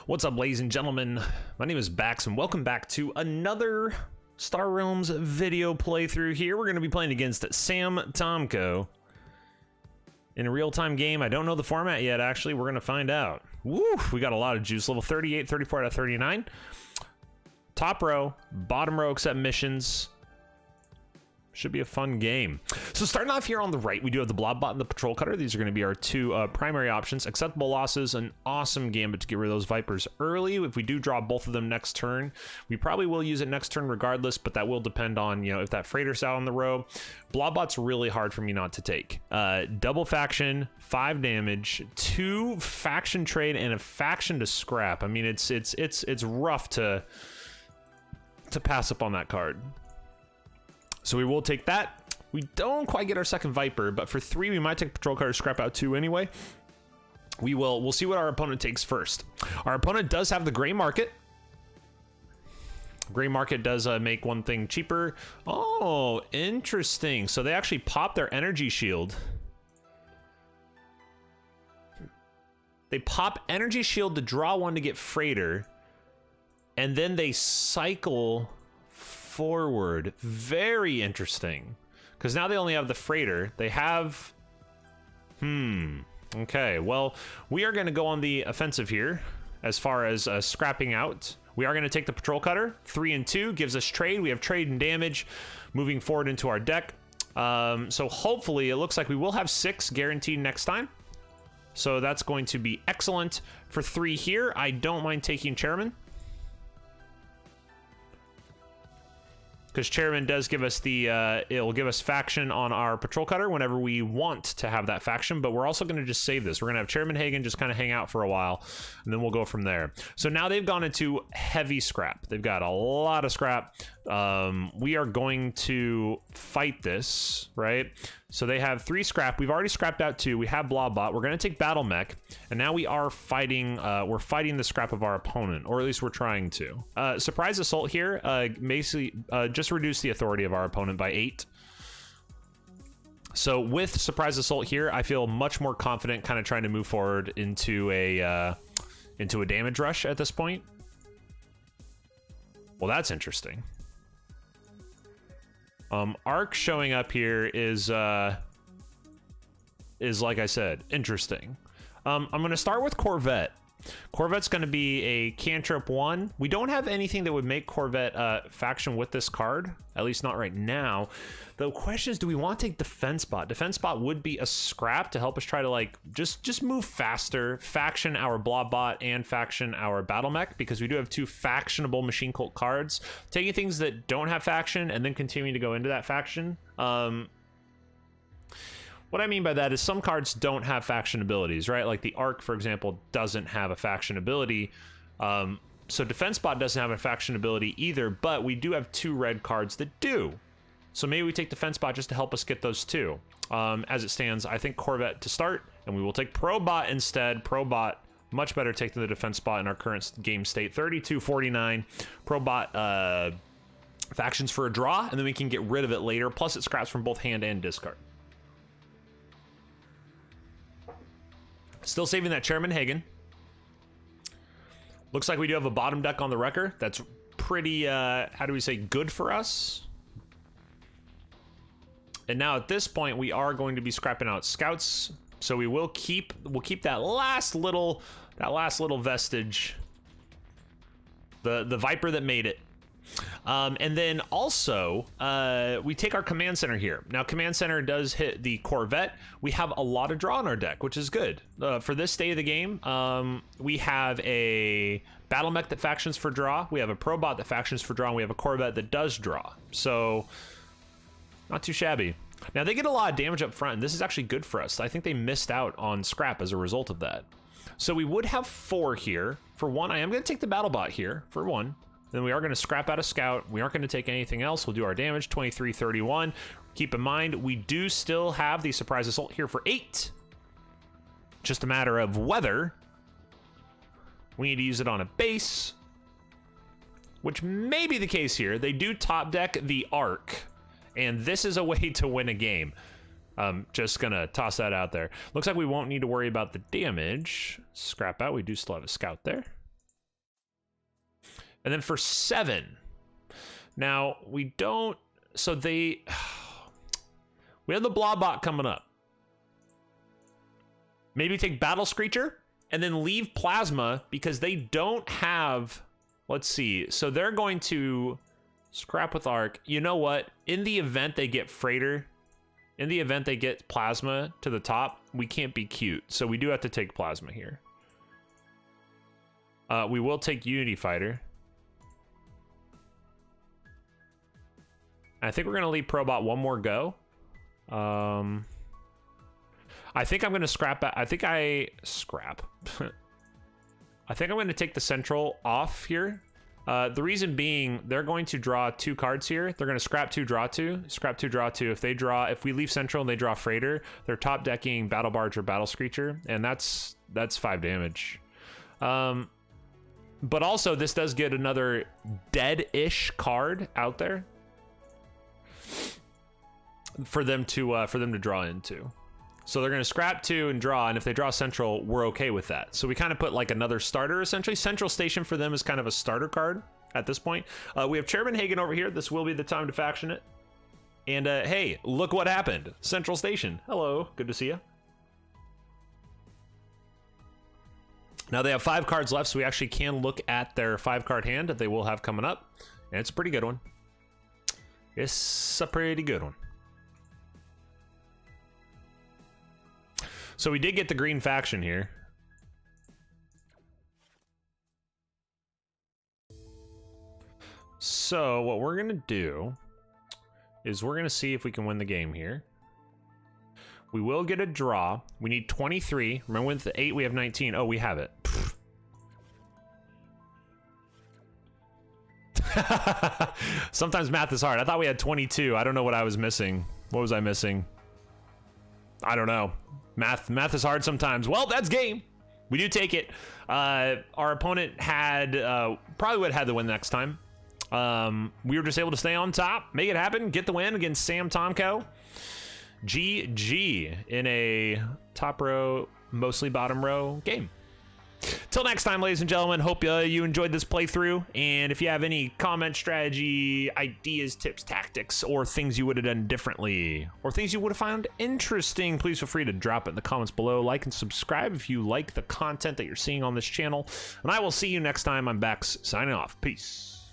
What's up, ladies and gentlemen? My name is baX, and welcome back to another Star Realms video playthrough here. We're going to be playing against Samtomco in a real-time game. I don't know the format yet, actually. We're going to find out. Woo! We got a lot of juice. Level 38, 34 out of 39. Top row, bottom row except missions. Should be a fun game. So starting off here on the right, we do have the Blob Bot and the Patrol Cutter. These are going to be our two primary options. Acceptable losses, an awesome gambit to get rid of those Vipers early. If we do draw both of them next turn, we probably will use it next turn regardless, but that will depend on, if that Freighter's out on the row. Blob Bot's really hard for me not to take. Double faction, 5 damage, 2 faction trade, and a faction to scrap. I mean, it's rough to pass up on that card. So we will take that. We don't quite get our second Viper, but for 3, we might take Patrol Cutter, scrap out 2 anyway. We'll see what our opponent takes first. Our opponent does have the Gray Market. Gray Market does make one thing cheaper. Oh, interesting. So they actually pop their energy shield. They pop energy shield to draw 1 to get Freighter, and then they cycle forward. Very interesting, because now they only have the Freighter. They have okay, well, we are going to go on the offensive here as far as scrapping out. We are going to take the Patrol Cutter. 3 and 2 gives us trade. We have trade and damage moving forward into our deck. So hopefully it looks like we will have 6 guaranteed next time, so that's going to be excellent. For 3 here, I don't mind taking Chairman, because Chairman does give us the, it'll give us faction on our Patrol Cutter whenever we want to have that faction, but we're also going to just save this. We're going to have Chairman Hagen just kind of hang out for a while, and then we'll go from there. So now they've gone into heavy scrap. They've got a lot of scrap. We are going to fight this, right? So they have 3 scrap. We've already scrapped out 2. We have Blob Bot. We're going to take Battle Mech, and now we are fighting, we're fighting the scrap of our opponent, or at least we're trying to. Surprise Assault here, basically, just reduce the authority of our opponent by 8. So with Surprise Assault here, I feel much more confident kind of trying to move forward into a damage rush at this point. Well, that's interesting. Arc showing up here is like I said, interesting. I'm going to start with Corvette. Corvette's going to be a cantrip 1. We don't have anything that would make Corvette faction with this card, at least not right now. The question is, do we want to take Defense Bot? Defense Bot would be a scrap to help us try to like just move faster, faction our Blob Bot and faction our Battle Mech, because we do have 2 factionable Machine Cult cards. Taking things that don't have faction and then continuing to go into that faction. What I mean by that is some cards don't have faction abilities, right? Like the Arc, for example, doesn't have a faction ability. So Defense Bot doesn't have a faction ability either, but we do have 2 red cards that do. So maybe we take Defense Bot just to help us get those 2. As it stands, I think Corvette to start, and we will take Pro Bot instead. Pro Bot, much better take than the Defense Bot in our current game state. 32-49. Pro Bot factions for a draw, and then we can get rid of it later. Plus it scraps from both hand and discard. Still saving that Chairman Hagen. Looks like we do have a bottom deck on the Wrecker. That's pretty, how do we say, good for us. And now at this point, we are going to be scrapping out scouts. So we'll keep that last little vestige. The Viper that made it. And then also, we take our Command Center here. Now, Command Center does hit the Corvette. We have a lot of draw in our deck, which is good. For this state of the game, we have a Battle Mech that factions for draw. We have a Pro Bot that factions for draw, and we have a Corvette that does draw. So, not too shabby. Now, they get a lot of damage up front, and this is actually good for us. I think they missed out on scrap as a result of that. So we would have 4 here. For 1, I am going to take the Battle Bot here, for 1. Then we are going to scrap out a scout. We aren't going to take anything else. We'll do our damage, 23-31. Keep in mind, we do still have the Surprise Assault here for 8. Just a matter of whether we need to use it on a base, which may be the case here. They do top deck the Arc, and this is a way to win a game. Just gonna toss that out there. Looks like we won't need to worry about the damage. Scrap out, we do still have a scout there. And then for 7, now we don't, so we have the Blobbot coming up. Maybe take Battle Screecher and then leave Plasma because they don't have, let's see. So they're going to scrap with Arc. You know what? In the event they get Freighter, in the event they get Plasma to the top, we can't be cute. So we do have to take Plasma here. We will take Unity Fighter. I think we're going to leave Probot one more go. I think I'm going to scrap. I think I'm going to take the Central off here. The reason being, they're going to draw 2 cards here. They're going to scrap 2, draw 2. Scrap 2, draw 2. If we leave Central and they draw Freighter, they're top decking Battle Barge or Battle Screecher, and that's 5 damage. But also, this does get another dead-ish card out there for them to draw into. So they're going to scrap 2 and draw, and if they draw Central, we're okay with that. So we kind of put like another starter, essentially. Central Station for them is kind of a starter card at this point. We have Chairman Hagen over here. This will be the time to faction it. And hey, look what happened. Central Station. Hello, good to see you. Now they have 5 cards left, so we actually can look at their 5-card hand that they will have coming up. And it's a pretty good one. It's a pretty good one. So we did get the green faction here. So what we're going to do is we're going to see if we can win the game here. We will get a draw. We need 23. Remember with the 8, we have 19. Oh, we have it. Sometimes math is hard. I thought we had 22. I don't know what I was missing. What was I missing? I don't know. Math is hard sometimes. Well, that's game. We do take it. Our opponent had probably would have had the win next time. We were just able to stay on top, make it happen, get the win against Samtomco. GG in a top row, mostly bottom row game. Till next time, ladies and gentlemen, hope you enjoyed this playthrough. And if you have any comment, strategy, ideas, tips, tactics, or things you would have done differently, or things you would have found interesting, please feel free to drop it in the comments below. Like and subscribe if you like the content that you're seeing on this channel. And I will see you next time. I'm baX, signing off. Peace.